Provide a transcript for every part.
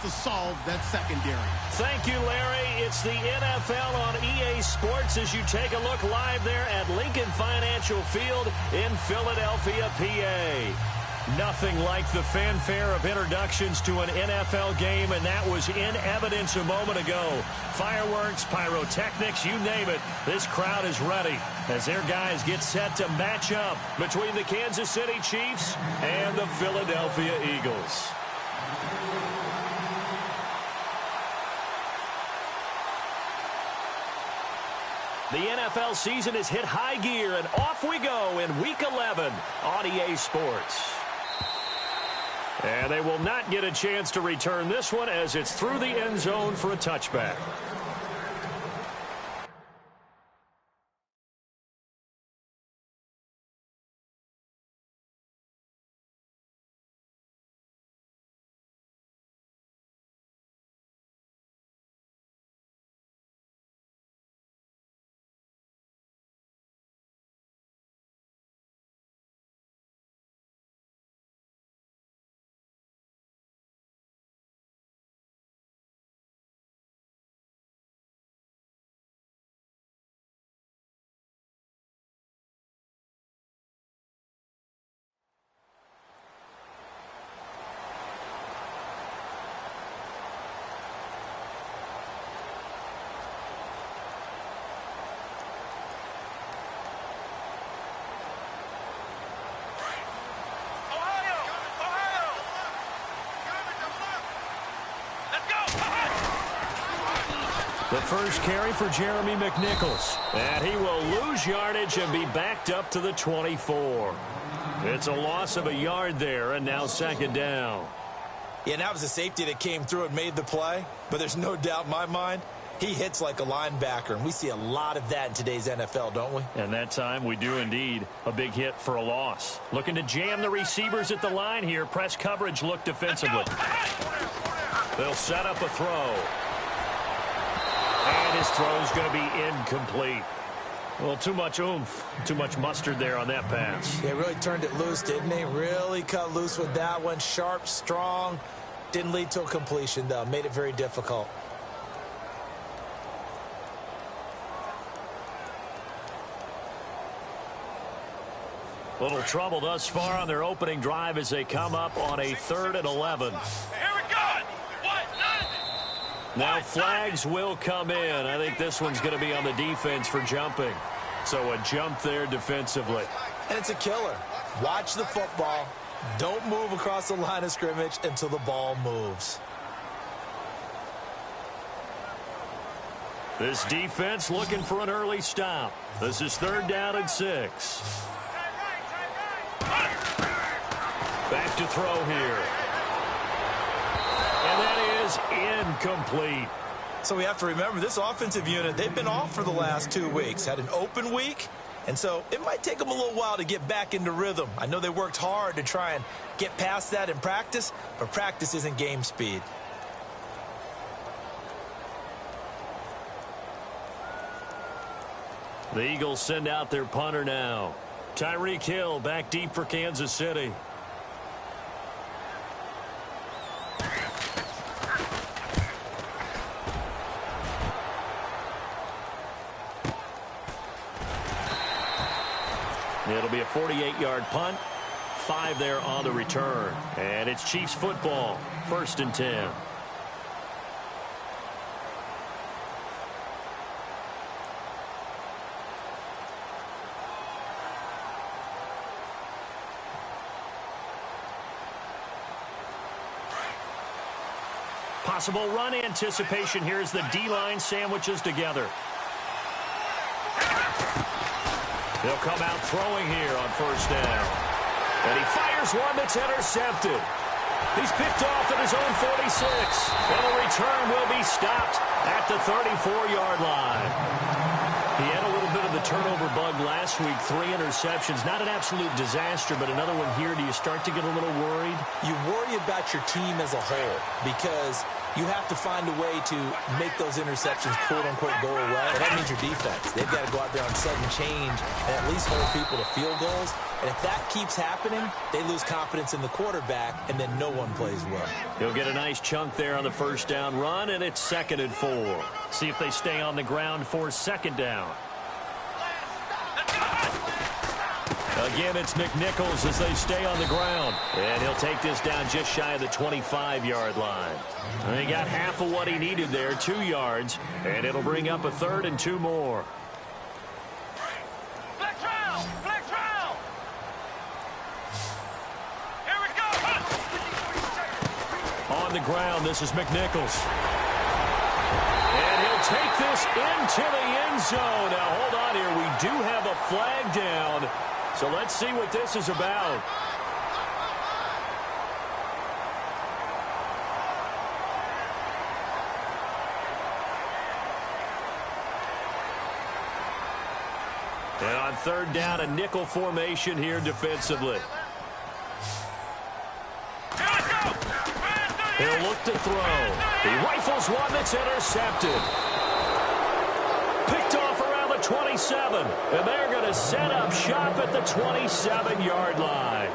to solve that secondary. Thank you, Larry. It's the NFL on EA Sports as you take a look live there at Lincoln Financial Field in Philadelphia, PA. Nothing like the fanfare of introductions to an NFL game, and that was in evidence a moment ago. Fireworks, pyrotechnics, you name it. This crowd is ready as their guys get set to match up between the Kansas City Chiefs and the Philadelphia Eagles. The NFL season has hit high gear, and off we go in Week 11 on EA Sports. And they will not get a chance to return this one as it's through the end zone for a touchback. The first carry for Jeremy McNichols. And he will lose yardage and be backed up to the 24. It's a loss of a yard there, and now second down. Yeah, and that was a safety that came through and made the play. But there's no doubt in my mind, he hits like a linebacker. And we see a lot of that in today's NFL, don't we? And that time we do indeed. A big hit for a loss. Looking to jam the receivers at the line here. Press coverage look defensively. They'll set up a throw. And his throw's going to be incomplete. Well, too much oomph, too much mustard there on that pass. They really turned it loose, didn't they? Really cut loose with that one. Sharp, strong. Didn't lead to a completion, though. Made it very difficult. Little trouble thus far on their opening drive as they come up on a 3rd and 11. Now flags will come in. I think this one's going to be on the defense for jumping. So a jump there defensively. And it's a killer. Watch the football. Don't move across the line of scrimmage until the ball moves. This defense looking for an early stop. This is 3rd down and 6. Back to throw here. And that is incomplete. So we have to remember this offensive unit, they've been off for the last 2 weeks. Had an open week, and so it might take them a little while to get back into rhythm. I know they worked hard to try and get past that in practice, but practice isn't game speed. The Eagles send out their punter now. Tyreek Hill back deep for Kansas City. It'll be a 48-yard punt. 5 there on the return. And it's Chiefs football. 1st and 10. Possible run anticipation. Here's the D-line sandwiches together. He'll come out throwing here on 1st down. And he fires one that's intercepted. He's picked off at his own 46. And the return will be stopped at the 34-yard line. He had a little bit of the turnover bug last week. 3 interceptions. Not an absolute disaster, but another one here. Do you start to get a little worried? You worry about your team as a whole because you have to find a way to make those interceptions, quote-unquote, go away. And that means your defense. They've got to go out there on sudden change and at least hold people to field goals. And if that keeps happening, they lose confidence in the quarterback, and then no one plays well. He'll get a nice chunk there on the first down run, and it's 2nd and 4. See if they stay on the ground for 2nd down. Again, it's McNichols as they stay on the ground. And he'll take this down just shy of the 25-yard line. And he got half of what he needed there, 2 yards. And it'll bring up a 3rd and 2 more. Flex round! Flex round! Here we go! On the ground, this is McNichols. And he'll take this into the end zone. Now, hold on here. We do have a flag down. So let's see what this is about. And on 3rd down, a nickel formation here defensively. He'll look to throw. He rifles one that's intercepted. Picked off around the 27. And they're going to set up shop at the 27-yard line.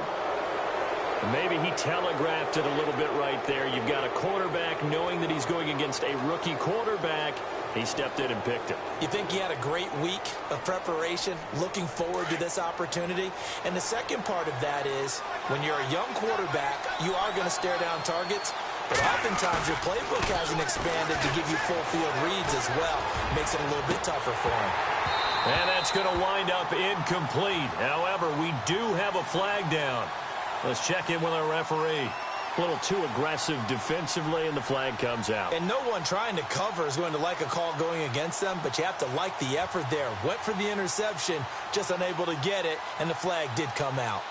Maybe he telegraphed it a little bit right there. You've got a quarterback knowing that he's going against a rookie quarterback. He stepped in and picked it. You think he had a great week of preparation, looking forward to this opportunity? And the second part of that is, when you're a young quarterback, you are going to stare down targets. But oftentimes your playbook hasn't expanded to give you full field reads as well. Makes it a little bit tougher for him. And that's going to wind up incomplete. However, we do have a flag down. Let's check in with our referee. A little too aggressive defensively, and the flag comes out. And no one trying to cover is going to like a call going against them, but you have to like the effort there. Went for the interception, just unable to get it, and the flag did come out.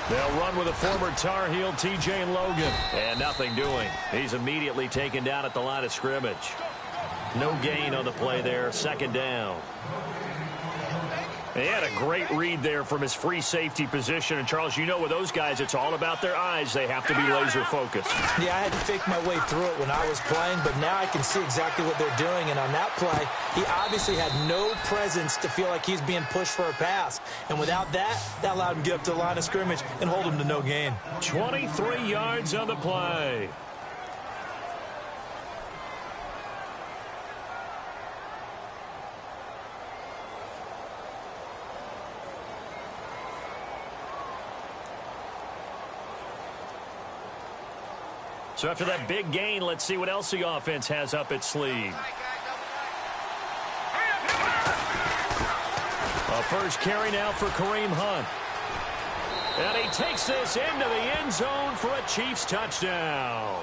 They'll run with a former Tar Heel, T.J. Logan. And nothing doing. He's immediately taken down at the line of scrimmage. No gain on the play there. 2nd down. He had a great read there from his free safety position. And, Charles, you know with those guys, it's all about their eyes. They have to be laser focused. Yeah, I had to fake my way through it when I was playing, but now I can see exactly what they're doing. And on that play, he obviously had no presence to feel like he's being pushed for a pass. And without that, that allowed him to get up to the line of scrimmage and hold him to no gain. 23 yards on the play. So after that big gain, let's see what else the offense has up its sleeve. A first carry now for Kareem Hunt. And he takes this into the end zone for a Chiefs touchdown.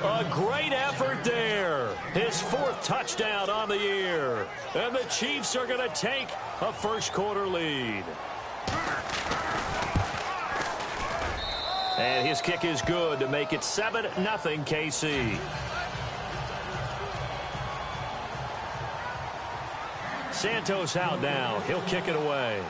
A great effort there. His 4th touchdown on the year. And the Chiefs are going to take a first-quarter lead. And his kick is good to make it 7-0 KC. Santos out now. He'll kick it away.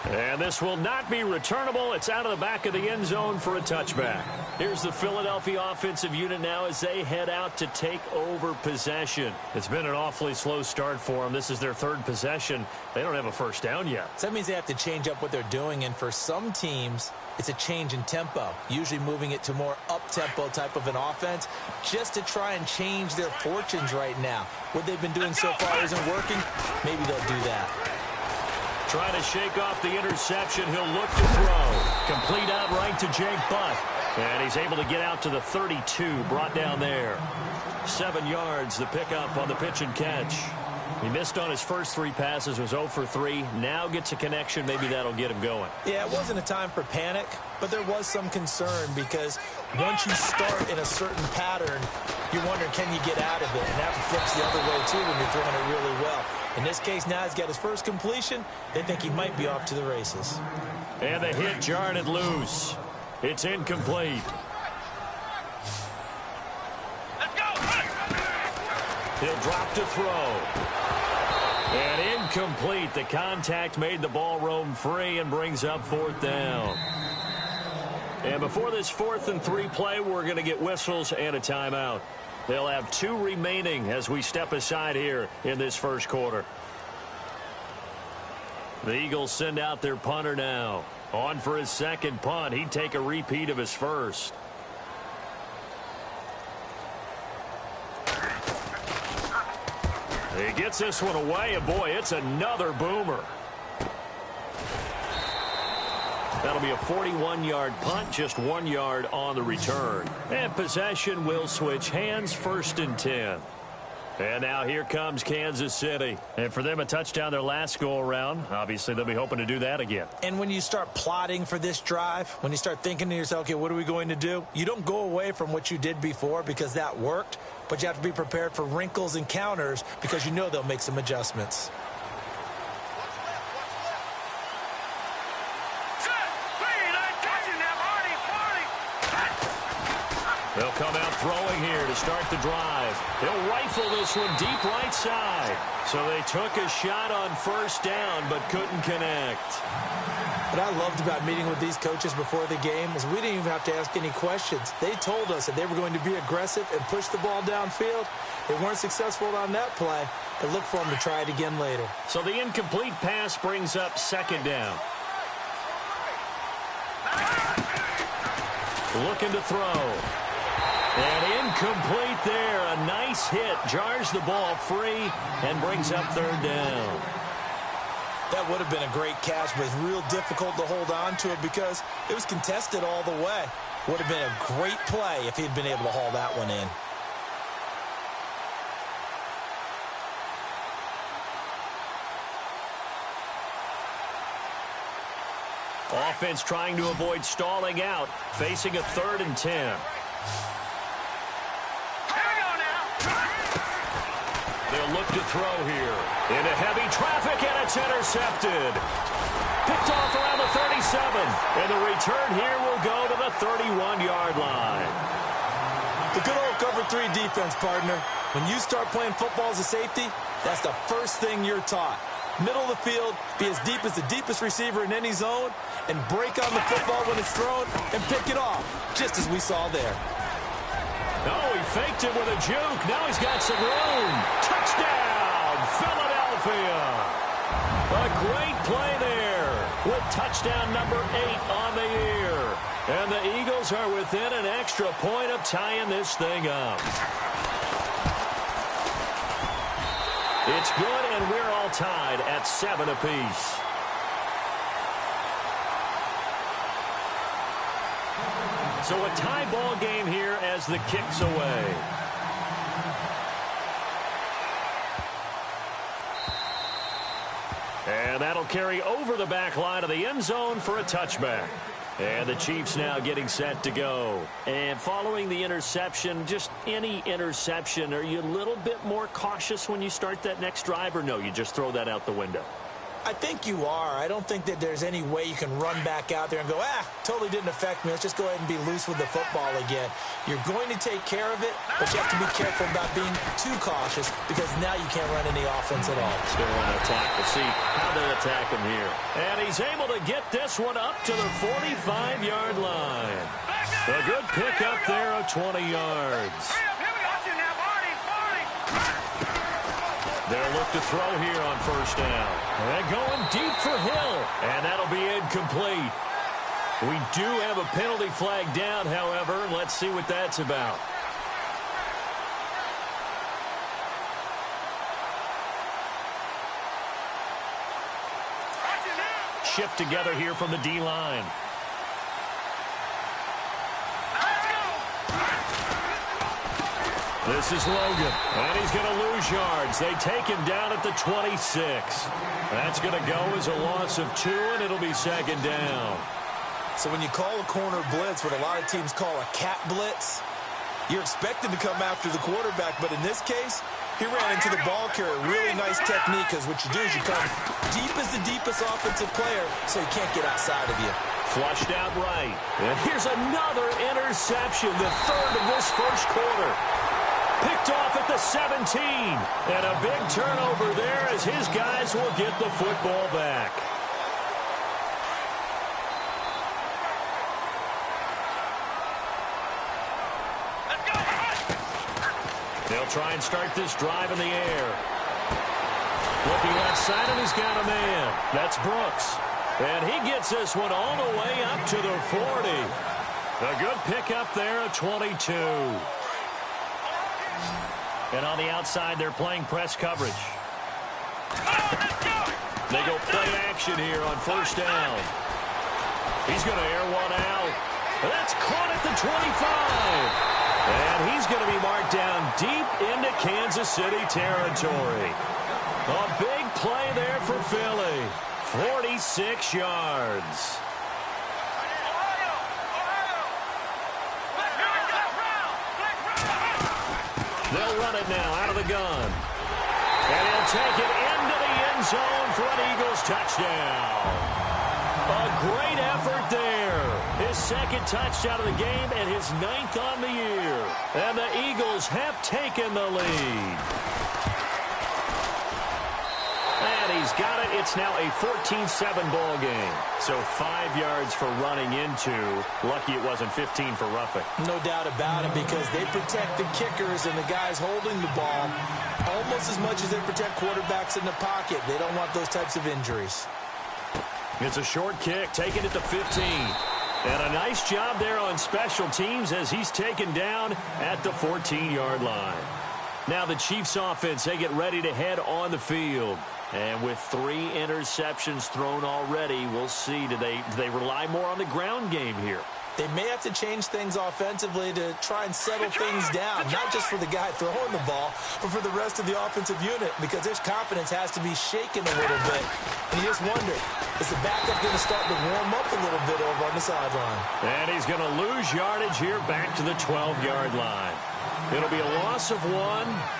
And this will not be returnable. It's out of the back of the end zone for a touchback. Here's the Philadelphia offensive unit now as they head out to take over possession. It's been an awfully slow start for them. This is their 3rd possession. They don't have a first down yet. So that means they have to change up what they're doing, and for some teams, it's a change in tempo, usually moving it to more up-tempo type of an offense just to try and change their fortunes right now. What they've been doing so far isn't working. Maybe they'll do that. Trying to shake off the interception. He'll look to throw. Complete outright to Jake Butt. And he's able to get out to the 32, brought down there. 7 yards, the pickup on the pitch and catch. He missed on his first 3 passes, was 0 for 3. Now gets a connection. Maybe that'll get him going. Yeah, it wasn't a time for panic, but there was some concern because once you start in a certain pattern, you're wondering, can you get out of it? And that flips the other way, too, when you're throwing it really well. In this case, now he's got his first completion. They think he might be off to the races. And the hit jarred it loose. It's incomplete. Let's go. He'll drop to throw. And incomplete. The contact made the ball roam free and brings up 4th down. And before this 4th and 3 play, we're going to get whistles and a timeout. They'll have 2 remaining as we step aside here in this first quarter. The Eagles send out their punter now. On for his second punt. He'd take a repeat of his first. He gets this one away, and boy, it's another boomer. That'll be a 41-yard punt, just 1 yard on the return. And possession will switch hands, 1st and 10. And now here comes Kansas City. And for them, a touchdown their last go-around. Obviously, they'll be hoping to do that again. And when you start plotting for this drive, when you start thinking to yourself, okay, what are we going to do? You don't go away from what you did before because that worked, but you have to be prepared for wrinkles and counters because you know they'll make some adjustments. They'll come out throwing here to start the drive. They'll rifle this one deep right side. So they took a shot on 1st down but couldn't connect. What I loved about meeting with these coaches before the game is we didn't even have to ask any questions. They told us that they were going to be aggressive and push the ball downfield. They weren't successful on that play, but look for them to try it again later. So the incomplete pass brings up 2nd down. Looking to throw. And incomplete there. A nice hit. Jars the ball free and brings up 3rd down. That would have been a great catch, but it's real difficult to hold on to it because it was contested all the way. Would have been a great play if he'd been able to haul that one in. Offense trying to avoid stalling out, facing a 3rd and 10. They'll look to throw here. Into heavy traffic, and it's intercepted. Picked off around the 37. And the return here will go to the 31-yard line. The good old cover 3 defense, partner. When you start playing football as a safety, that's the first thing you're taught. Middle of the field, be as deep as the deepest receiver in any zone, and break on the football when it's thrown and pick it off, just as we saw there. Oh, he faked it with a juke. Now he's got some room. Touchdown, Philadelphia. A great play there with touchdown number 8 on the year. And the Eagles are within an extra point of tying this thing up. It's good, and we're all tied at 7 apiece. So a tie ball game here as the kick's away. And that'll carry over the back line of the end zone for a touchback. And the Chiefs now getting set to go. And following the interception, just any interception, are you a little bit more cautious when you start that next drive, or no, you just throw that out the window? I think you are. I don't think that there's any way you can run back out there and go, totally didn't affect me. Let's just go ahead and be loose with the football again. You're going to take care of it, but you have to be careful about being too cautious because now you can't run any offense at all. Still want to attack. We'll see how they attack him here. And he's able to get this one up to the 45-yard line. A good pickup there of 20 yards. They'll look to throw here on 1st down. And going deep for Hill. And that'll be incomplete. We do have a penalty flag down, however. Let's see what that's about. Shift together here from the D-line. This is Logan, and he's going to lose lose yards. They take him down at the 26. That's going to go as a loss of 2, and it'll be second down. So when you call a corner blitz, what a lot of teams call a cat blitz, you're expected to come after the quarterback. But in this case, he ran into the ball carrier. Really nice technique, because what you do is you come deep as the deepest offensive player so he can't get outside of you. Flushed out right. And here's another interception, the third of this first quarter. Picked off at the 17. And a big turnover there as his guys will get the football back. They'll try and start this drive in the air. Looking left side, and he's got a man. That's Brooks. And he gets this one all the way up to the 40. A good pickup there at 22. And on the outside, they're playing press coverage. They go play action here on first down. He's going to air one out. That's caught at the 25. And he's going to be marked down deep into Kansas City territory. A big play there for Philly. 46 yards. They'll run it now out of the gun. And he'll take it into the end zone for an Eagles touchdown. A great effort there. His second touchdown of the game and his 9th on the year. And the Eagles have taken the lead. And he's got it. It's now a 14-7 ball game. So 5 yards for running into. Lucky it wasn't 15 for roughing. No doubt about it, because they protect the kickers and the guys holding the ball almost as much as they protect quarterbacks in the pocket. They don't want those types of injuries. It's a short kick, taken at the 15. And a nice job there on special teams as he's taken down at the 14-yard line. Now the Chiefs offense, they get ready to head on the field. And with 3 interceptions thrown already, we'll see. Do they rely more on the ground game here? They may have to change things offensively to try and settle things down, not just for the guy throwing the ball, but for the rest of the offensive unit, because their confidence has to be shaken a little bit. And you just wonder, is the backup going to start to warm up a little bit over on the sideline? And he's going to lose yardage here back to the 12-yard line. It'll be a loss of 1,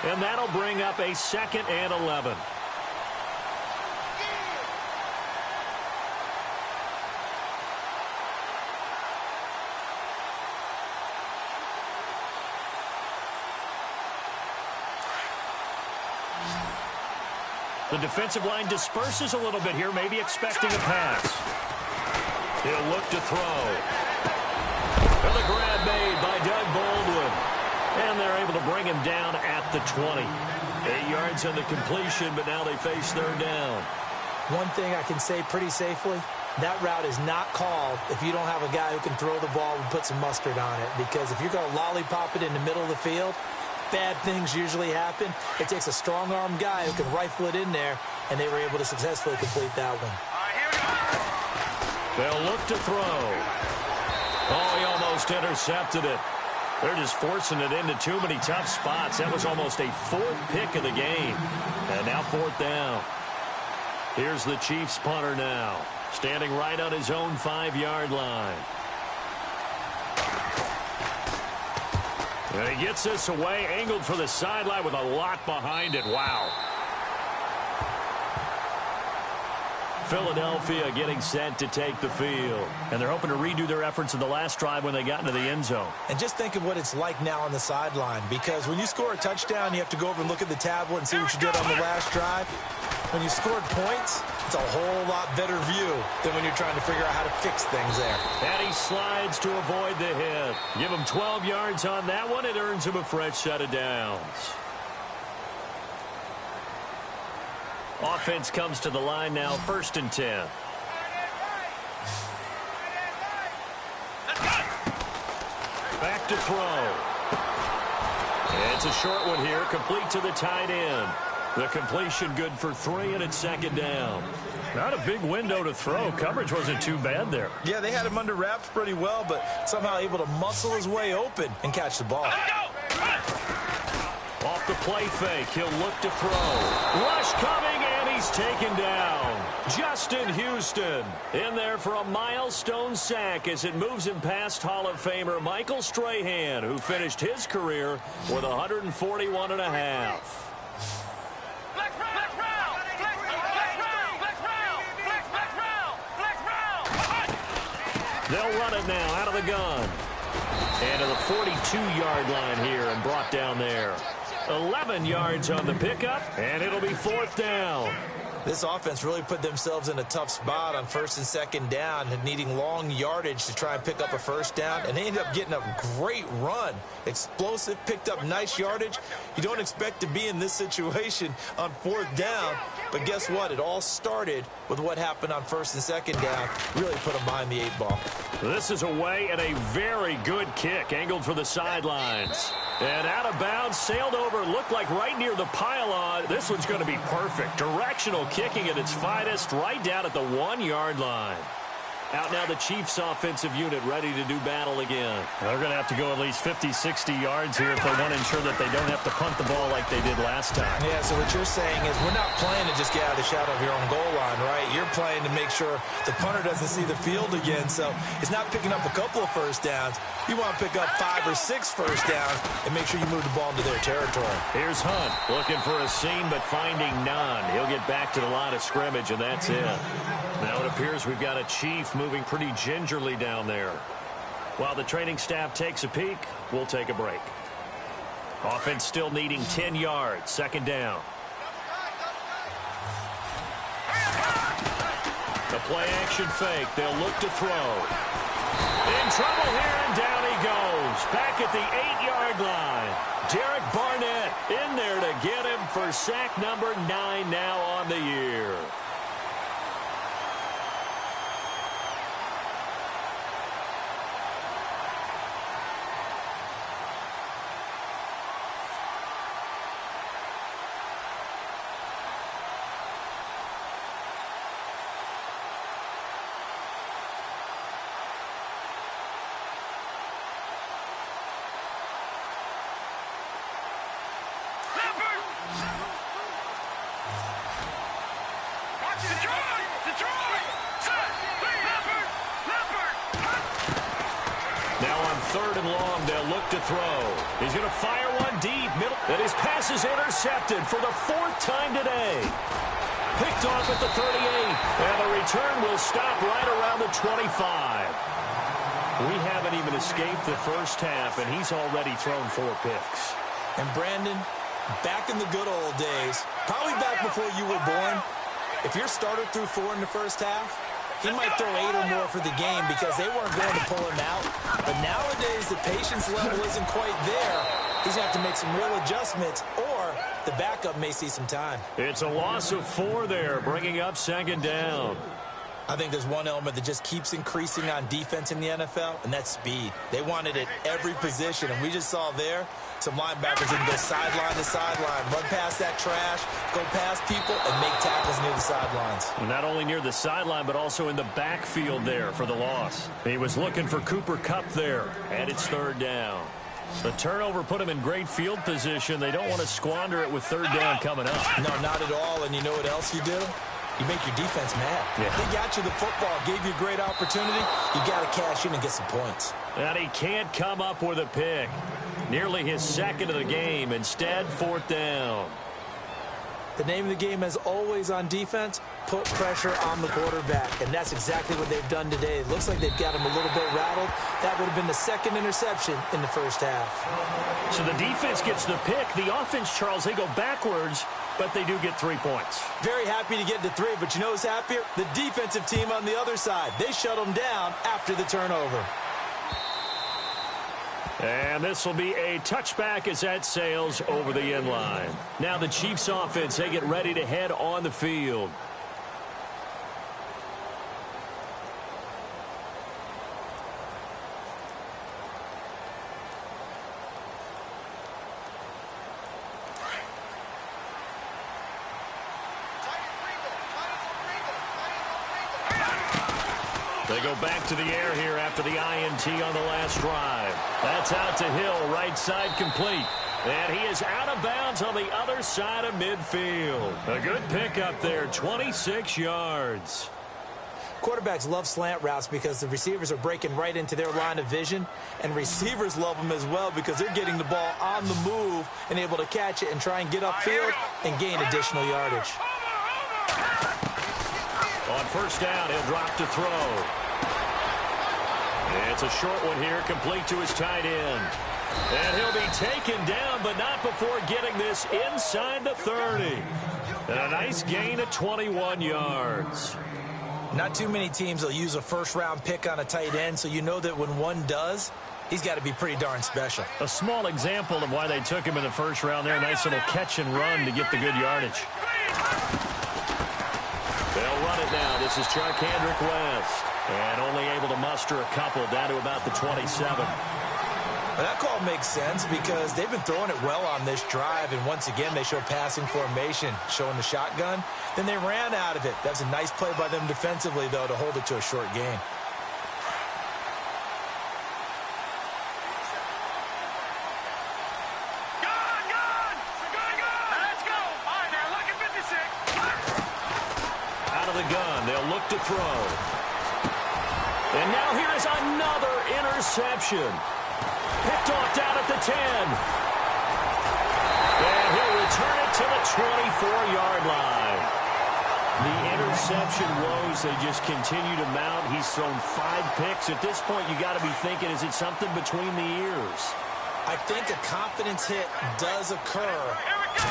and that'll bring up a 2nd and 11. The defensive line disperses a little bit here, maybe expecting a pass. He'll look to throw. And the grab made by Doug Baldwin. And they're able to bring him down at the 20. 8 yards on the completion, but now they face 3rd down. One thing I can say pretty safely, that route is not called if you don't have a guy who can throw the ball and put some mustard on it. Because if you're going to lollipop it in the middle of the field, bad things usually happen. It takes a strong-arm guy who can rifle it in there, and they were able to successfully complete that one. They'll look to throw. Oh, he almost intercepted it. They're just forcing it into too many tough spots. That was almost a 4th pick of the game. And now 4th down. Here's the Chiefs punter now, standing right on his own 5-yard line. And he gets this away, angled for the sideline with a lot behind it. Wow. Philadelphia getting set to take the field. And they're hoping to redo their efforts in the last drive when they got into the end zone. And just think of what it's like now on the sideline, because when you score a touchdown, you have to go over and look at the tablet and see what you did on the last drive. When you scored points, it's a whole lot better view than when you're trying to figure out how to fix things there. And he slides to avoid the hit. Give him 12 yards on that one. It earns him a fresh set of downs. Offense comes to the line now, 1st and 10. Back to throw. It's a short one here, complete to the tight end. The completion good for 3, and it's 2nd down. Not a big window to throw. Coverage wasn't too bad there. Yeah, they had him under wraps pretty well, but somehow able to muscle his way open and catch the ball. Off the play fake. He'll look to throw. Rush coming, and he's taken down. Justin Houston in there for a milestone sack as it moves him past Hall of Famer Michael Strahan, who finished his career with 141 and a half. They'll run it now out of the gun. And to the 42-yard line here and brought down there. 11 yards on the pickup, and it'll be 4th down. This offense really put themselves in a tough spot on 1st and 2nd down, needing long yardage to try and pick up a 1st down, and they ended up getting a great run. Explosive, picked up nice yardage. You don't expect to be in this situation on 4th down, but guess what? It all started with what happened on 1st and 2nd down. Really put them behind the 8 ball. This is away and a very good kick, angled for the sidelines. And out of bounds, sailed over, looked like right near the pylon. This one's going to be perfect. Directional kicking at its finest, right down at the 1-yard line. Out now the Chiefs offensive unit ready to do battle again. They're going to have to go at least 50, 60 yards here if they want to ensure that they don't have to punt the ball like they did last time. Yeah, so what you're saying is we're not playing to just get out of the shadow of your own goal line, right? You're playing to make sure the punter doesn't see the field again. So it's not picking up a couple of 1st downs. You want to pick up 5 or 6 1st downs and make sure you move the ball into their territory. Here's Hunt looking for a seam but finding none. He'll get back to the line of scrimmage, and that's it. Now it appears we've got a Chief moving pretty gingerly down there. While the training staff takes a peek, we'll take a break. Offense still needing 10 yards. 2nd down. The play action fake. They'll look to throw. In trouble here, and down he goes. Back at the 8-yard line. Derek Barnett in there to get him for sack number 9 now on the year. Now on 3rd and long, they'll look to throw. He's going to fire one deep middle. And his pass is intercepted for the 4th time today. Picked off at the 38. And the return will stop right around the 25. We haven't even escaped the first half, and he's already thrown 4 picks. And Brandon, back in the good old days, probably back before you were born, if your starter threw 4 in the first half, he might throw 8 or more for the game because they weren't going to pull him out. But nowadays, the patience level isn't quite there. He's going to have to make some real adjustments, or the backup may see some time. It's a loss of 4 there, bringing up 2nd down. I think there's one element that just keeps increasing on defense in the NFL, and that's speed. They want it at every position, and we just saw there some linebackers that can go sideline to sideline, run past that trash, go past people, and make tackles near the sidelines. Not only near the sideline, but also in the backfield there for the loss. He was looking for Cooper Kupp there, and it's 3rd down. The turnover put him in great field position. They don't want to squander it with 3rd down coming up. No, not at all, and you know what else you do? You make your defense mad. Yeah. They got you the football, gave you a great opportunity. You got to cash in and get some points. And he can't come up with a pick. Nearly his 2nd of the game. Instead, 4th down. The name of the game, as always on defense, put pressure on the quarterback. And that's exactly what they've done today. It looks like they've got him a little bit rattled. That would have been the 2nd interception in the first half. So the defense gets the pick. The offense, Charles, they go backwards, but they do get 3 points. Very happy to get to 3, but you know who's happier? The defensive team on the other side. They shut them down after the turnover. And this will be a touchback as that sails over the end line. Now the Chiefs offense, they get ready to head on the field. They go back to the air here after the INT on the last drive. That's out to Hill, right side complete. And he is out of bounds on the other side of midfield. A good pickup there, 26 yards. Quarterbacks love slant routes because the receivers are breaking right into their line of vision, and receivers love them as well because they're getting the ball on the move and able to catch it and try and get upfield and gain additional yardage. On first down, he'll drop to throw. It's a short one here, complete to his tight end. And he'll be taken down, but not before getting this inside the 30. And a nice gain of 21 yards. Not too many teams will use a first-round pick on a tight end, so you know that when one does, he's got to be pretty darn special. A small example of why they took him in the first round there. Nice little catch and run to get the good yardage. They'll run it now. This is Charkandrick West. And only able to muster a couple down to about the 27. Well, that call makes sense because they've been throwing it well on this drive, and once again they show passing formation, showing the shotgun. Then they ran out of it. That's a nice play by them defensively, though, to hold it to a short gain. Let's go. All right, now look at 56. Out of the gun, they'll look to throw. And now here is another interception. Picked off down at the 10. And he'll return it to the 24-yard line. The interception woes, they just continue to mount. He's thrown 5 picks. At this point, you got to be thinking, is it something between the ears? I think a confidence hit does occur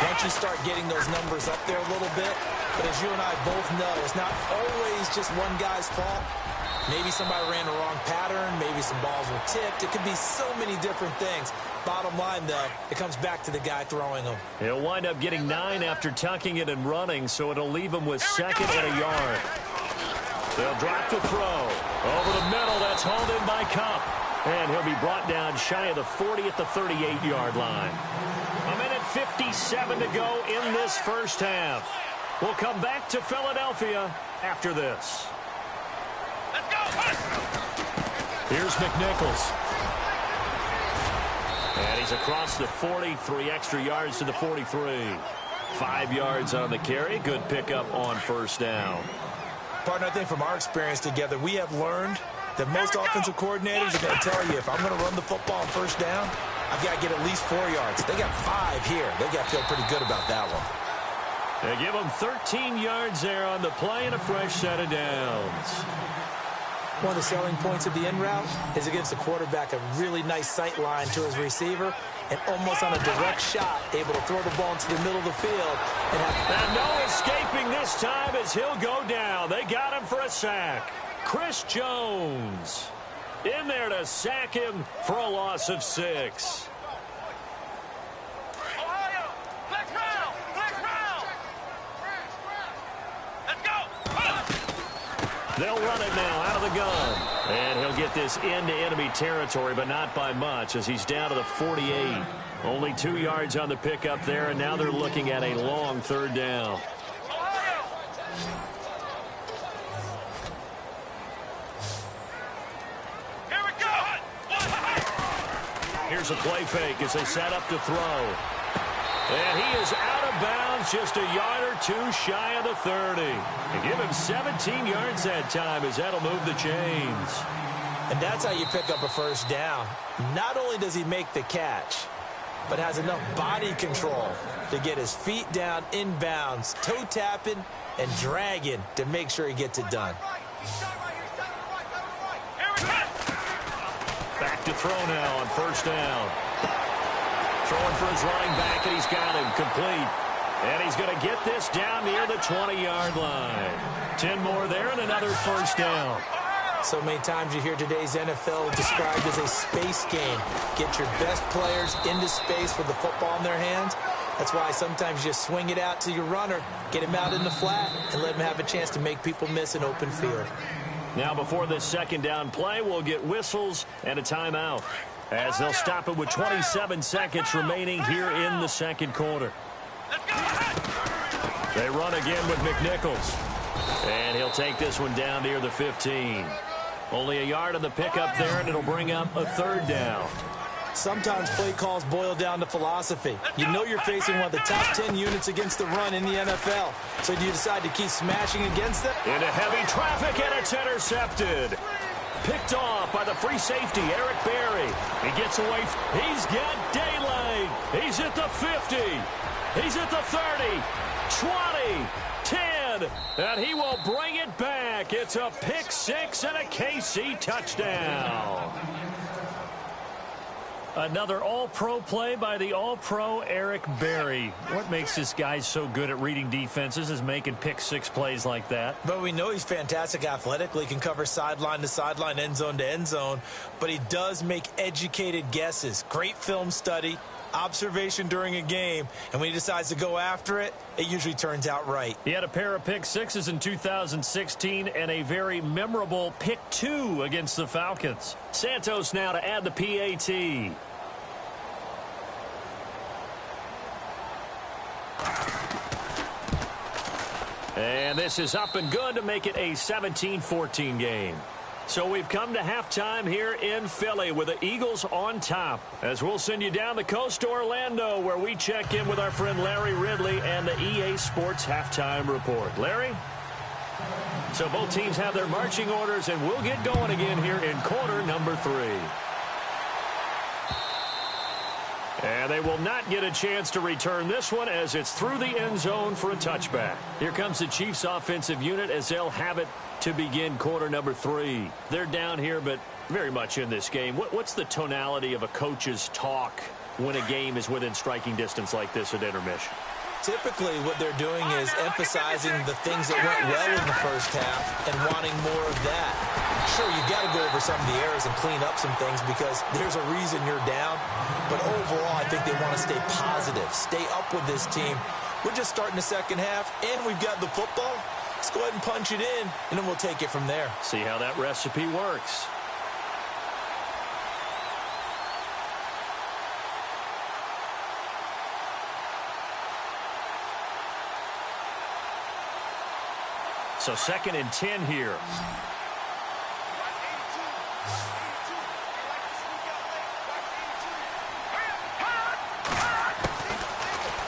once you start getting those numbers up there a little bit. But as you and I both know, it's not always just one guy's fault. Maybe somebody ran the wrong pattern. Maybe some balls were tipped. It could be so many different things. Bottom line, though, it comes back to the guy throwing them. He'll wind up getting 9 after tucking it and running, so it'll leave him with second and a yard. They'll drop to throw. Over the middle, that's hauled in by Cup. And he'll be brought down shy of the 40 at the 38-yard line. A minute 57 to go in this first half. We'll come back to Philadelphia after this. Let's go. Here's McNichols. And he's across the 40, 3 extra yards to the 43. 5 yards on the carry. Good pickup on first down. Partner, I think from our experience together, we have learned that most offensive coordinators are going to tell you, if I'm going to run the football on first down, I've got to get at least 4 yards. They got 5 here. They got to feel pretty good about that one. They give him 13 yards there on the play and a fresh set of downs. One of the selling points of the in route is it gives the quarterback a really nice sight line to his receiver and almost on a direct shot able to throw the ball into the middle of the field. And no escaping this time as he'll go down. They got him for a sack. Chris Jones in there to sack him for a loss of 6. Ohio, flex round, flex round. Let's go. They'll run it now out of the gun. And he'll get this into enemy territory, but not by much as he's down to the 48. Only 2 yards on the pickup there, and now they're looking at a long third down. Ohio. Here we go. Here's a play fake as they set up to throw. And he is out of bounds, just a yard or 2 shy of the 30. And give him 17 yards that time as that'll move the chains. And that's how you pick up a first down. Not only does he make the catch, but has enough body control to get his feet down inbounds, toe tapping and dragging to make sure he gets it done. Back to throw now on first down. Throwing for his running back, and he's got him complete. And he's going to get this down near the 20-yard line. 10 more there and another first down. So many times you hear today's NFL described as a space game. Get your best players into space with the football in their hands. That's why sometimes you just swing it out to your runner, get him out in the flat, and let him have a chance to make people miss an open field. Now before this second down play, we'll get whistles and a timeout, as they'll stop it with 27 seconds remaining here in the second quarter. They run again with McNichols. And he'll take this one down near the 15. Only a yard on the pickup there, and it'll bring up a third down. Sometimes play calls boil down to philosophy. You know you're facing one of the top 10 units against the run in the NFL. So do you decide to keep smashing against them? Into heavy traffic, and it's intercepted. Picked off by the free safety, Eric Berry. He gets away. He's got daylight. He's at the 50. He's at the 30, 20, 10, and he will bring it back. It's a pick six and a KC touchdown. Another all-pro play by the all-pro Eric Berry. What makes this guy so good at reading defenses is making pick-six plays like that. But we know he's fantastic athletically, can cover sideline to sideline, end zone to end zone. But he does make educated guesses. Great film study, observation during a game. And when he decides to go after it, it usually turns out right. He had a pair of pick-sixes in 2016 and a very memorable pick-two against the Falcons. Santos now to add the PAT. And this is up and good to make it a 17-14 game. So we've come to halftime here in Philly with the Eagles on top. As we'll send you down the coast to Orlando, where we check in with our friend Larry Ridley and the EA Sports Halftime Report. Larry? So both teams have their marching orders, and we'll get going again here in quarter number 3. And they will not get a chance to return this one as it's through the end zone for a touchback. Here comes the Chiefs offensive unit as they'll have it to begin quarter number 3. They're down here, but very much in this game. What's the tonality of a coach's talk when a game is within striking distance like this at intermission? Typically, what they're doing is emphasizing the things that went well in the first half and wanting more of that. Sure, you've got to go over some of the errors and clean up some things because there's a reason you're down. But overall, I think they want to stay positive, stay up with this team. We're just starting the second half, and we've got the football. Let's go ahead and punch it in, and then we'll take it from there. See how that recipe works. So 2nd and 10 here.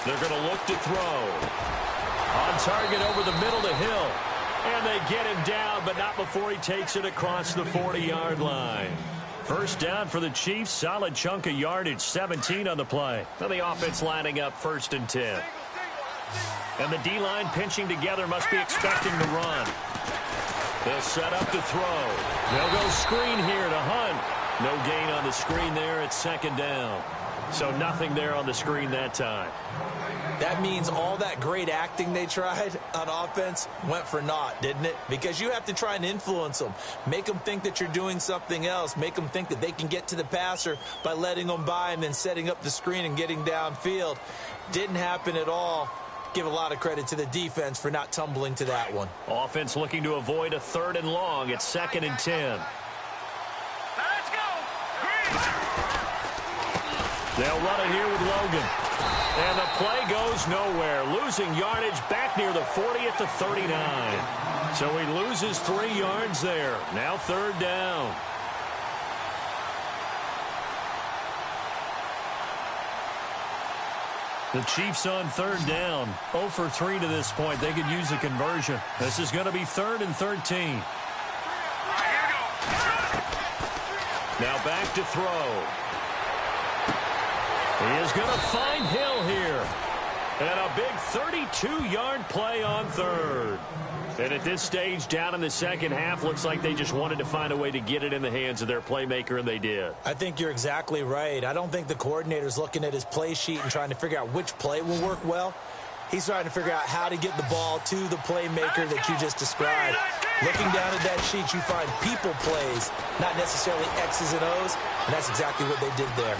They're going to look to throw. On target over the middle to Hill. And they get him down, but not before he takes it across the 40-yard line. First down for the Chiefs. Solid chunk of yardage. 17 on the play. Now the offense lining up 1st and 10. And the D-line pinching together, must be expecting to run. They'll set up to throw. They'll go screen here to Hunt. No gain on the screen there. It's 2nd down. So nothing there on the screen that time. That means all that great acting they tried on offense went for naught, didn't it? Because you have to try and influence them. Make them think that you're doing something else. Make them think that they can get to the passer by letting them by and then setting up the screen and getting downfield. Didn't happen at all. Give a lot of credit to the defense for not tumbling to that one. Offense looking to avoid a 3rd and long. It's 2nd and 10. Let's go! Green! They'll run it here with Logan. And the play goes nowhere. Losing yardage back near the 40 at the 39. So he loses 3 yards there. Now 3rd down. The Chiefs on 3rd down. 0 for 3 to this point. They could use a conversion. This is going to be 3rd and 13. Now back to throw. He is going to find Hill here. And a big 32-yard play on 3rd. And at this stage, down in the second half, looks like they just wanted to find a way to get it in the hands of their playmaker, and they did. I think you're exactly right. I don't think the coordinator's looking at his play sheet and trying to figure out which play will work well. He's trying to figure out how to get the ball to the playmaker that you just described. Looking down at that sheet, you find people plays, not necessarily X's and O's, and that's exactly what they did there.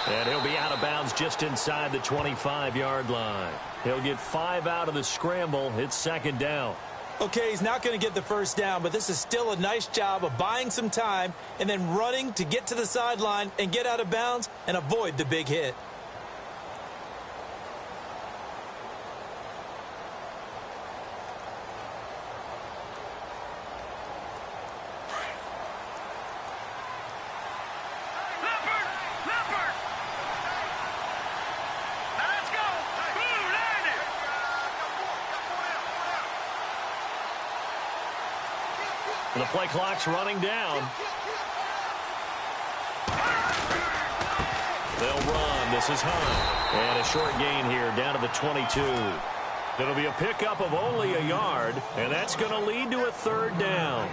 And he'll be out of bounds just inside the 25-yard line. He'll get 5 out of the scramble. It's 2nd down. Okay, he's not going to get the first down, but this is still a nice job of buying some time and then running to get to the sideline and get out of bounds and avoid the big hit. Leopard! Leopard! The play clock's running down. They'll run. This is Hunt. And a short gain here down to the 22. It'll be a pickup of only a yard, and that's going to lead to a third down.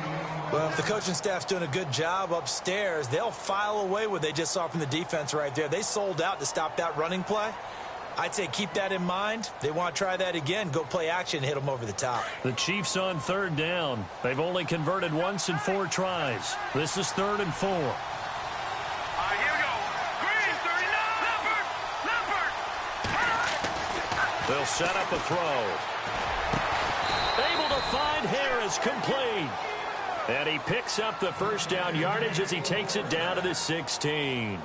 Well, if the coaching staff's doing a good job upstairs, they'll file away what they just saw from the defense right there. They sold out to stop that running play. I'd say keep that in mind. They want to try that again. Go play action and hit them over the top. The Chiefs on third down. They've only converted once in 4 tries. This is 3rd and 4. Here we go. Green, 39. Leopard. They'll set up a throw. Able to find Harris, complete. And he picks up the first down yardage as he takes it down to the 16.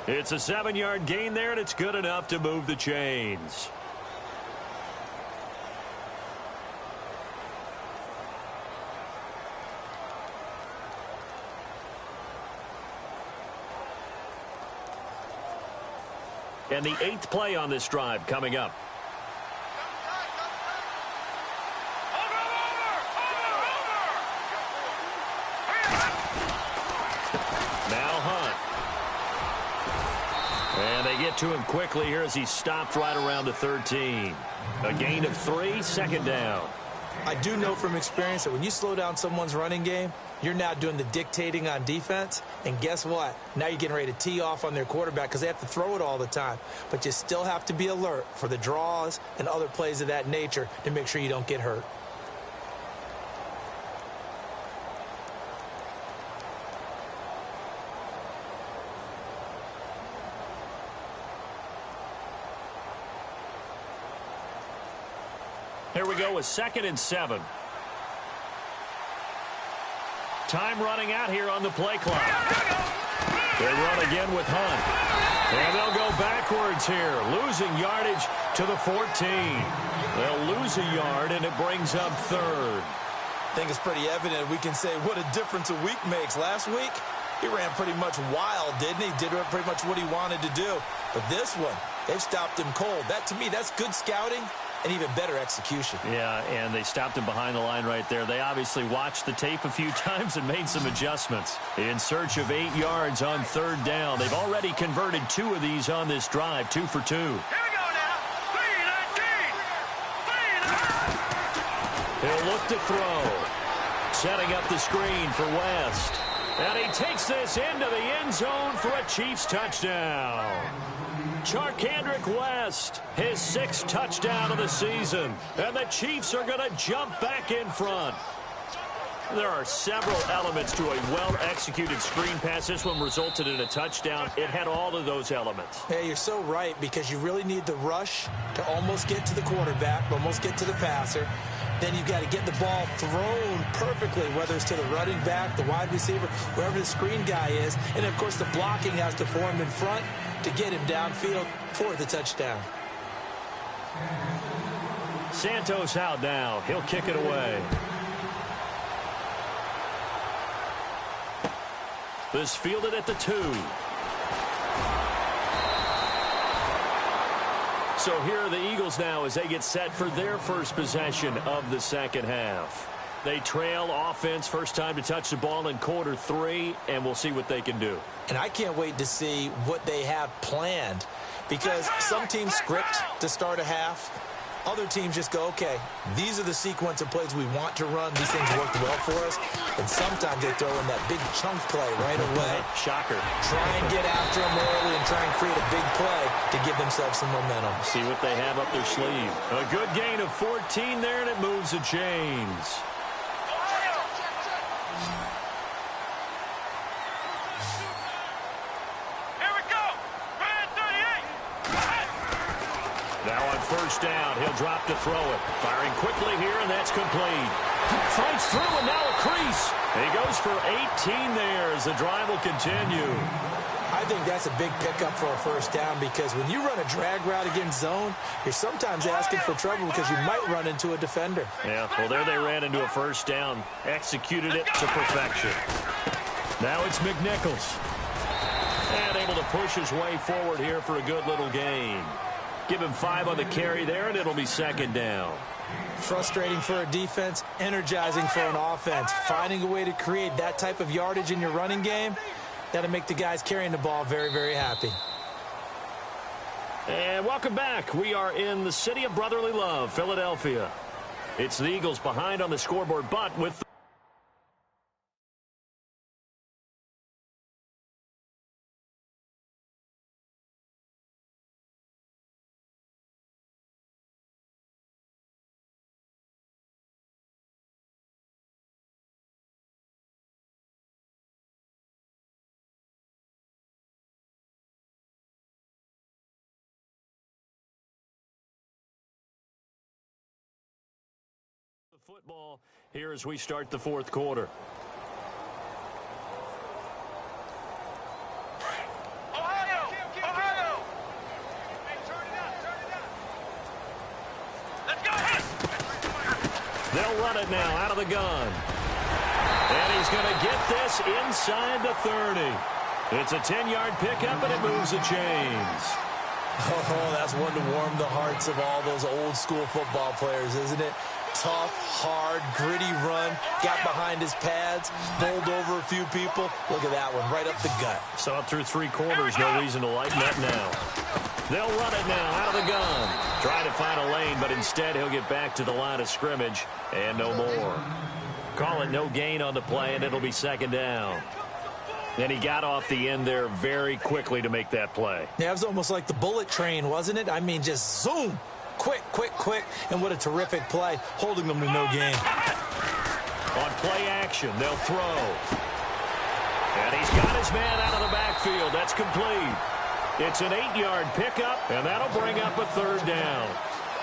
It's a 7-yard gain there, and it's good enough to move the chains. And the 8th play on this drive coming up. Now Hunt. And they get to him quickly here as he stopped right around the 13. A gain of 3, 2nd down. I do know from experience that when you slow down someone's running game, you're now doing the dictating on defense. And guess what? Now you're getting ready to tee off on their quarterback because they have to throw it all the time. But you still have to be alert for the draws and other plays of that nature to make sure you don't get hurt. Here we go with 2nd and 7. Time running out here on the play clock. They run again with Hunt. And they'll go backwards here, losing yardage to the 14. They'll lose a yard, and it brings up 3rd. I think it's pretty evident we can say what a difference a week makes. Last week, he ran pretty much wild, didn't he? Did pretty much what he wanted to do. But this one, they've stopped him cold. That, to me, that's good scouting and even better execution. Yeah, and they stopped him behind the line right there. They obviously watched the tape a few times and made some adjustments. In search of 8 yards on 3rd down. They've already converted 2 of these on this drive, 2 for 2. Here we go now. 3-19. He'll look to throw. Setting up the screen for West. And he takes this into the end zone for a Chiefs touchdown. Charkandrick West, his 6th touchdown of the season. And the Chiefs are going to jump back in front. There are several elements to a well-executed screen pass. This one resulted in a touchdown. It had all of those elements. Yeah, you're so right, because you really need the rush to almost get to the quarterback, almost get to the passer. Then you've got to get the ball thrown perfectly, whether it's to the running back, the wide receiver, wherever the screen guy is. And, of course, the blocking has to form in front to get him downfield for the touchdown. Santos out now. He'll kick it away. This fielded at the 2. So here are the Eagles now as they get set for their first possession of the second half. They trail offense, first time to touch the ball in quarter 3, and we'll see what they can do. And I can't wait to see what they have planned, because some teams script to start a half. Other teams just go, okay, these are the sequence of plays we want to run. These things worked well for us. And sometimes they throw in that big chunk play right away. Shocker. Try and get after them early and try and create a big play to give themselves some momentum. See what they have up their sleeve. A good gain of 14 there, and it moves the chains. Now on first down, he'll drop to throw it. Firing quickly here, and that's complete. Fights through, and now a crease. He goes for 18 there as the drive will continue. I think that's a big pickup for a first down, because when you run a drag route against zone, you're sometimes asking for trouble because you might run into a defender. Yeah, well, there they ran into a first down. Executed it to perfection. Now it's McNichols. And able to push his way forward here for a good little gain. Give him 5 on the carry there, and it'll be second down. Frustrating for a defense, energizing for an offense. Finding a way to create that type of yardage in your running game, that'll make the guys carrying the ball very, very happy. And welcome back. We are in the city of brotherly love, Philadelphia. It's the Eagles behind on the scoreboard, but with football here as we start the fourth quarter. Ohio! Ohio! Turn it up, turn it up. Let's go! They'll run it now out of the gun. And he's going to get this inside the 30. It's a 10-yard pickup, and it moves the chains. Oh, that's one to warm the hearts of all those old-school football players, isn't it? Tough, hard, gritty run, got behind his pads, bowled over a few people. Look at that one, right up the gut. Saw it through three quarters, no reason to lighten up now. They'll run it now out of the gun. Try to find a lane, but instead he'll get back to the line of scrimmage, and no more. Call it no gain on the play, and it'll be second down. And he got off the end there very quickly to make that play. Yeah, it was almost like the bullet train, wasn't it? I mean, just zoom. Quick, quick, quick. And what a terrific play, holding them to no gain. On play action, they'll throw. And he's got his man out of the backfield. That's complete. It's an 8-yard pickup, and that'll bring up a third down.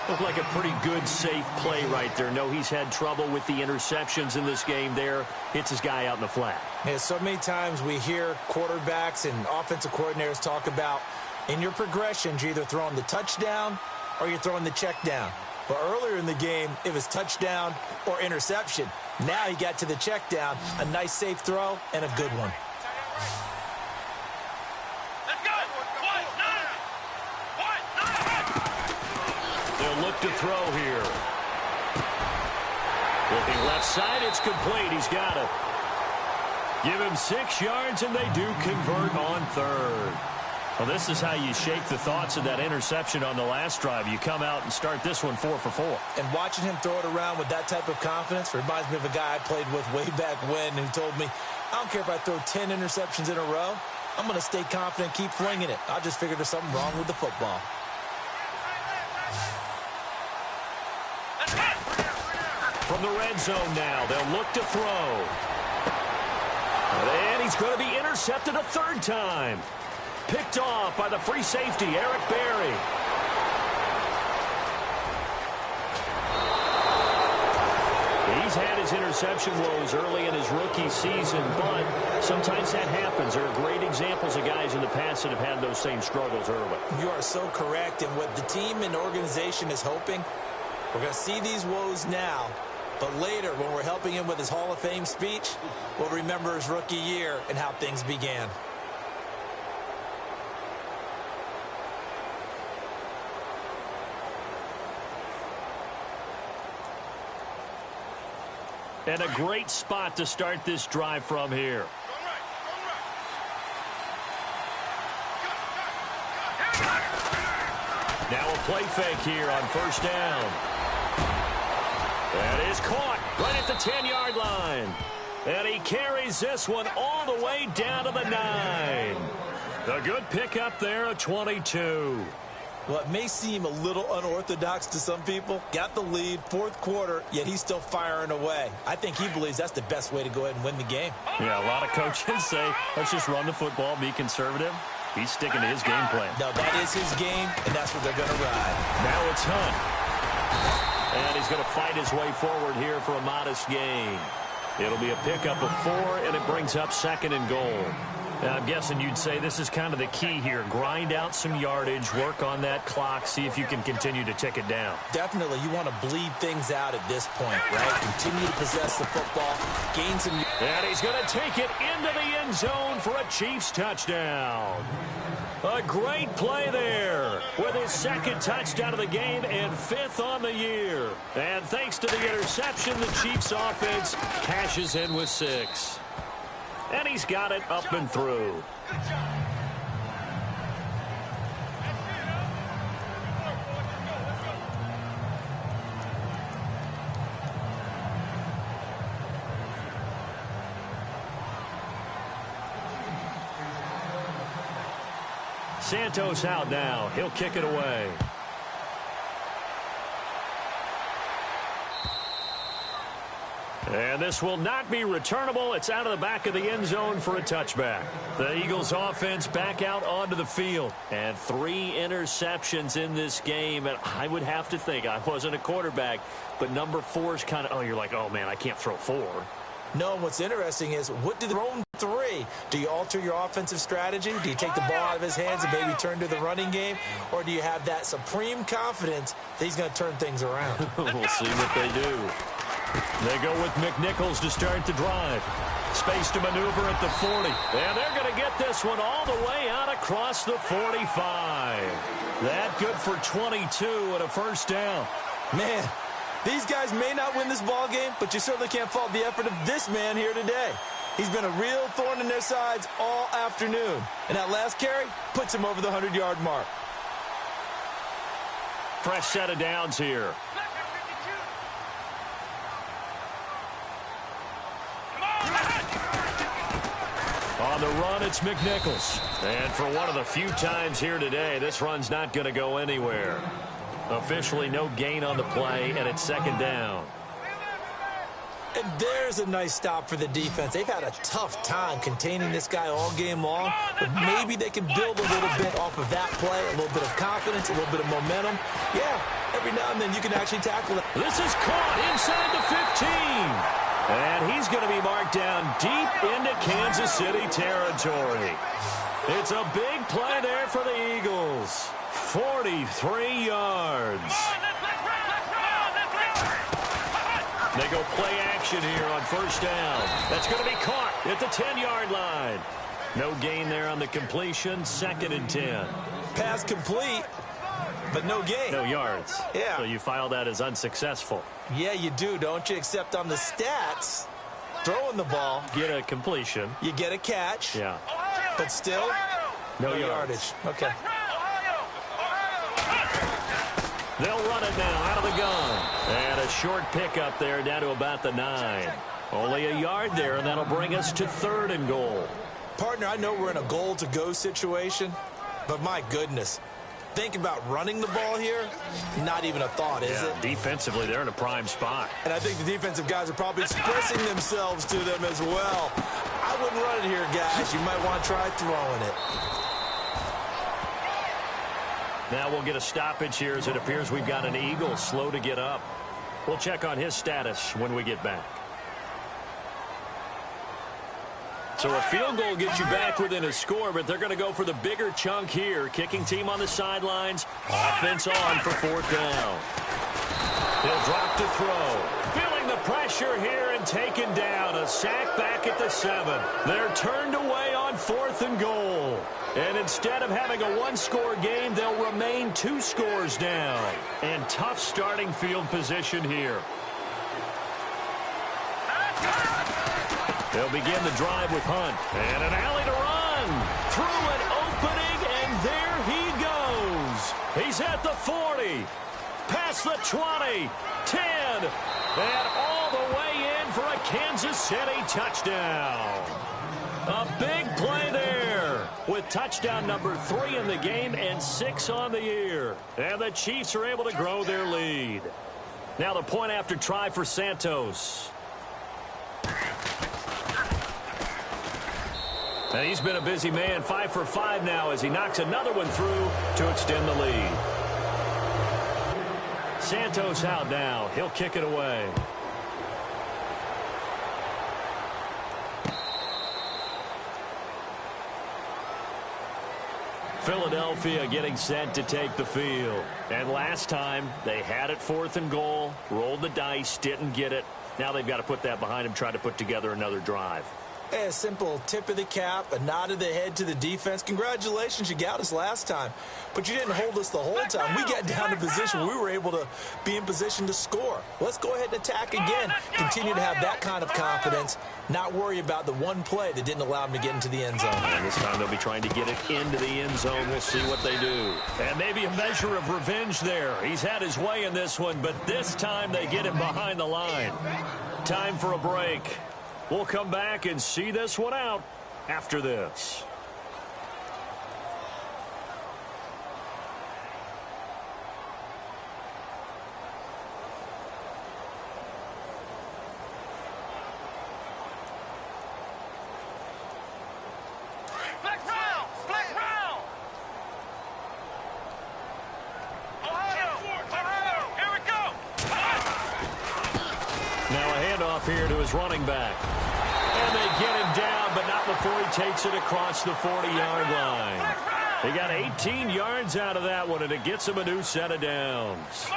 Looked like a pretty good, safe play right there. No, he's had trouble with the interceptions in this game there. Hits his guy out in the flat. Yeah, so many times we hear quarterbacks and offensive coordinators talk about in your progressions, you're either throwing the touchdown or you're throwing the check down. But earlier in the game, it was touchdown or interception. Now he got to the check down, a nice safe throw, and a good one. They'll look to throw here. Looking left side, it's complete. He's got it. Give him 6 yards, and they do convert on third. Well, this is how you shake the thoughts of that interception on the last drive. You come out and start this one 4 for 4. And watching him throw it around with that type of confidence reminds me of a guy I played with way back when who told me, I don't care if I throw 10 interceptions in a row. I'm going to stay confident, keep flinging it. I just figured there's something wrong with the football. From the red zone now, they'll look to throw. And he's going to be intercepted a third time. Picked off by the free safety, Eric Berry. He's had his interception woes early in his rookie season, but sometimes that happens. There are great examples of guys in the past that have had those same struggles early. You are so correct, and what the team and organization is hoping, we're going to see these woes now, but later when we're helping him with his Hall of Fame speech, we'll remember his rookie year and how things began. And a great spot to start this drive from here. Now a play fake here on first down. That is caught right at the 10-yard line. And he carries this one all the way down to the 9. A good pickup there, a 22. Well, it may seem a little unorthodox to some people. Got the lead, fourth quarter, yet he's still firing away. I think he believes that's the best way to go ahead and win the game. Yeah, a lot of coaches say, let's just run the football, be conservative. He's sticking to his game plan. No, that is his game, and that's what they're going to ride. Now it's Hunt. And he's going to fight his way forward here for a modest gain. It'll be a pickup of 4, and it brings up second and goal. I'm guessing you'd say this is kind of the key here. Grind out some yardage, work on that clock, see if you can continue to tick it down. Definitely, you want to bleed things out at this point, right? Continue to possess the football, gain some... And he's going to take it into the end zone for a Chiefs touchdown. A great play there with his second touchdown of the game and 5th on the year. And thanks to the interception, the Chiefs offense cashes in with 6. And he's got it up and through. Good job. Santos out now. He'll kick it away. And this will not be returnable. It's out of the back of the end zone for a touchback. The Eagles offense back out onto the field. And 3 interceptions in this game. And I would have to think, I wasn't a quarterback, but number 4 is kind of, you're like, oh, man, I can't throw 4. No, what's interesting is, what do they throw 3? Do you alter your offensive strategy? Do you take the ball out of his hands and maybe turn to the running game? Or do you have that supreme confidence that he's going to turn things around? We'll see what they do. They go with McNichols to start the drive. Space to maneuver at the 40. And they're going to get this one all the way out across the 45. That good for 22 and a first down. Man, these guys may not win this ball game, but you certainly can't fault the effort of this man here today. He's been a real thorn in their sides all afternoon. And that last carry puts him over the 100-yard mark. Fresh set of downs here. On the run, it's McNichols. And for one of the few times here today, this run's not going to go anywhere. Officially no gain on the play, and it's second down. And there's a nice stop for the defense. They've had a tough time containing this guy all game long, but maybe they can build a little bit off of that play, a little bit of confidence, a little bit of momentum. Yeah, every now and then you can actually tackle it. This is caught inside the 15. And he's going to be marked down deep into Kansas City territory. It's a big play there for the Eagles. 43 yards. They go play action here on first down. That's going to be caught at the 10-yard line. No gain there on the completion. Second and 10. Pass complete, but no gain. No yards. Yeah. So you file that as unsuccessful. Yeah, you do, don't you? Except on the stats, throwing the ball. Get a completion. You get a catch. Yeah. But still, no yardage. Okay. They'll run it now out of the gun. And a short pickup there down to about the 9. Only a yard there, and that'll bring us to 3rd and goal. Partner, I know we're in a goal-to-go situation, but my goodness, think about running the ball here, not even a thought, is it? Defensively, they're in a prime spot. And I think the defensive guys are probably expressing themselves to them as well. I wouldn't run it here, guys. You might want to try throwing it. Now we'll get a stoppage here as it appears we've got an Eagle slow to get up. We'll check on his status when we get back. So a field goal gets you back within a score, but they're going to go for the bigger chunk here. Kicking team on the sidelines. Offense on for 4th down. He'll drop to throw. Feeling the pressure here and taken down. A sack back at the 7. They're turned away on 4th and goal. And instead of having a 1-score game, they'll remain 2 scores down. And tough starting field position here. They'll begin the drive with Hunt. And an alley to run. Through an opening, and there he goes. He's at the 40. Past the 20. 10. And all the way in for a Kansas City touchdown. A big play there with touchdown number 3 in the game and 6 on the year. And the Chiefs are able to grow their lead. Now the point after try for Santos. And he's been a busy man, 5 for 5 now as he knocks another one through to extend the lead. Santos out now. He'll kick it away. Philadelphia getting set to take the field. And last time, they had it 4th and goal, rolled the dice, didn't get it. Now they've got to put that behind them, try to put together another drive. Hey, a simple tip of the cap, a nod of the head to the defense. Congratulations, you got us last time. But you didn't hold us the whole time. We got down to position where we were able to be in position to score. Let's go ahead and attack again. Continue to have that kind of confidence. Not worry about the one play that didn't allow them to get into the end zone. And this time they'll be trying to get it into the end zone. We'll see what they do. And maybe a measure of revenge there. He's had his way in this one, but this time they get him behind the line. Time for a break. We'll come back and see this one out after this. Flex round! Flex round! Ohio! Here we go! Now a handoff here to his running back. And they get him down, but not before he takes it across the 40-yard line. He got 18 yards out of that one, and it gets him a new set of downs.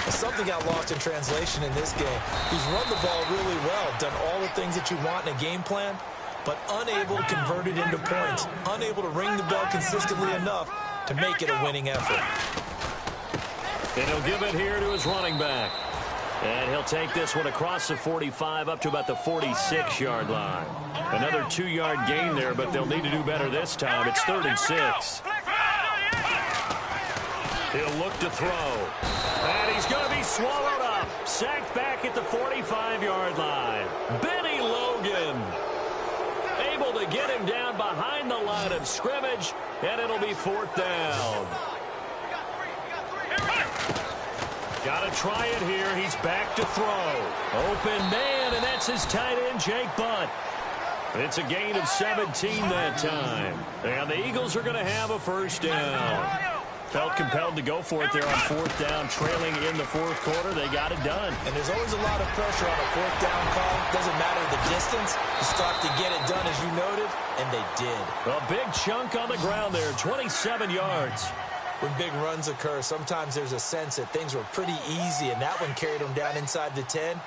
Something got lost in translation in this game. He's run the ball really well, done all the things that you want in a game plan, but unable to convert it into points, unable to ring the bell consistently enough to make it a winning effort. And he'll give it here to his running back. And he'll take this one across the 45 up to about the 46-yard line. Another 2-yard gain there, but they'll need to do better this time. It's 3rd and 6. He'll look to throw. And he's going to be swallowed up. Sacked back at the 45-yard line. Benny Logan able to get him down behind the line of scrimmage, and it'll be 4th down. Got to try it here. He's back to throw. Open man, and that's his tight end, Jake Butt. It's a gain of 17 that time. And the Eagles are going to have a 1st down. Felt compelled to go for it there on 4th down, trailing in the 4th quarter. They got it done. And there's always a lot of pressure on a 4th down call. Doesn't matter the distance. You start to get it done, as you noted, and they did. A big chunk on the ground there, 27 yards. When big runs occur, sometimes there's a sense that things were pretty easy, and that one carried them down inside the 10.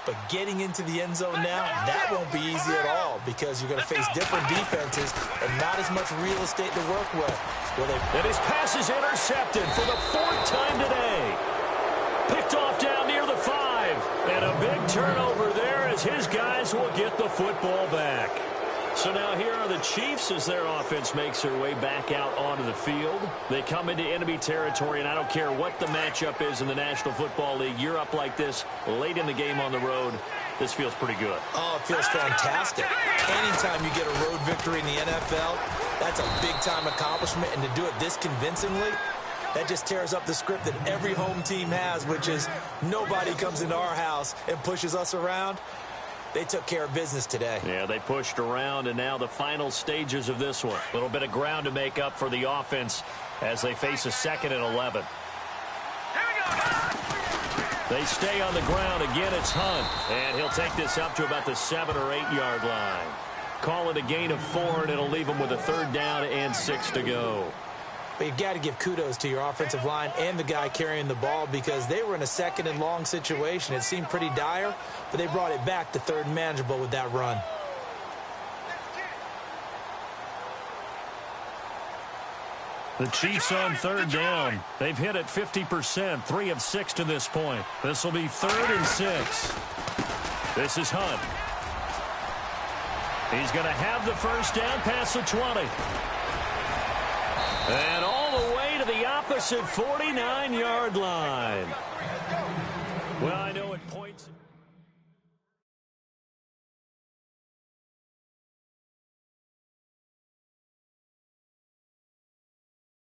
But getting into the end zone now, that won't be easy at all because you're going to face different defenses and not as much real estate to work with. And his pass is intercepted for the 4th time today. Picked off down near the 5. And a big turnover there as his guys will get the football back. So now here are the Chiefs as their offense makes their way back out onto the field. They come into enemy territory, and I don't care what the matchup is in the National Football League. You're up like this late in the game on the road. This feels pretty good. Oh, it feels fantastic. Anytime you get a road victory in the NFL, that's a big-time accomplishment, and to do it this convincingly, that just tears up the script that every home team has, which is nobody comes into our house and pushes us around. They took care of business today. Yeah, they pushed around, and now the final stages of this one. A little bit of ground to make up for the offense as they face a 2nd and 11. They stay on the ground. Again, it's Hunt. And he'll take this up to about the 7 or 8 yard line. Call it a gain of 4, and it'll leave them with a 3rd down and 6 to go. But you've got to give kudos to your offensive line and the guy carrying the ball because they were in a 2nd and long situation. It seemed pretty dire, but they brought it back to 3rd and manageable with that run. The Chiefs on 3rd down. They've hit it 50%, 3 of 6 to this point. This will be 3rd and 6. This is Hunt. He's going to have the 1st down past the 20. And all the way to the opposite 49-yard line. Well, I know